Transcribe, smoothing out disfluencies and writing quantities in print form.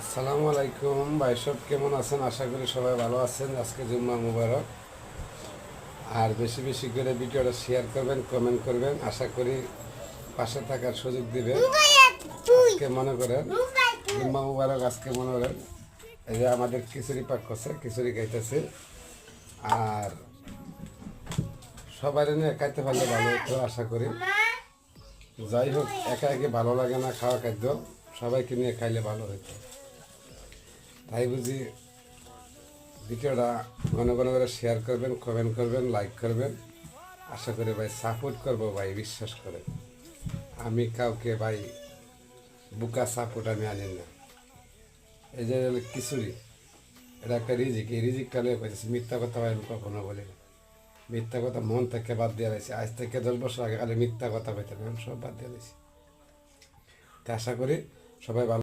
আসসালামু আলাইকুম ভাই, সব কেমন আছেন? আশা করি সবাই ভালো আছেন। আজকে জুম্মা মুবারক। আর বেশি বেশি করে ভিডিওটা শেয়ার করবেন, কমেন্ট করবেন। আশা করি পাশে থাকার সুযোগ দিবেন। আজকে মনে করেন জুম্মা মুবারক। আজকে মনে করেন এই যে আমাদের খিচুড়ি পাক করছে, খিচুড়ি খাইতেছে। আর সবাই নিয়ে খাইতে পারলে ভালো হতো আশা করি। যাই হোক, একা একে ভালো লাগে না খাওয়া খাদ্য, সবাইকে নিয়ে খাইলে ভালো হতো। তাই বুঝি ভিডিওটা ঘন ঘন করে শেয়ার করবেন, কমেন্ট করবেন, লাইক করবেন। আশা করি ভাই সাপোর্ট করবো ভাই, বিশ্বাস করে। আমি কাউকে ভাই বুকা সাপোর্ট আমি আনি না। এই যে খিচুড়ি, এটা একটা রিজিক। এই রিজিকটা নিয়ে কইতেছি, মিথ্যা কথা ভাই আমি কখনো বলি না। মিথ্যা কথা মন থেকে বাদ দিয়ে রয়েছে। আজ থেকে 10 বছর আগে খালি মিথ্যা কথা কইতাম, এখন সব বাদ দিয়ে দিয়েছি। তা আশা করি সবাই ভালো।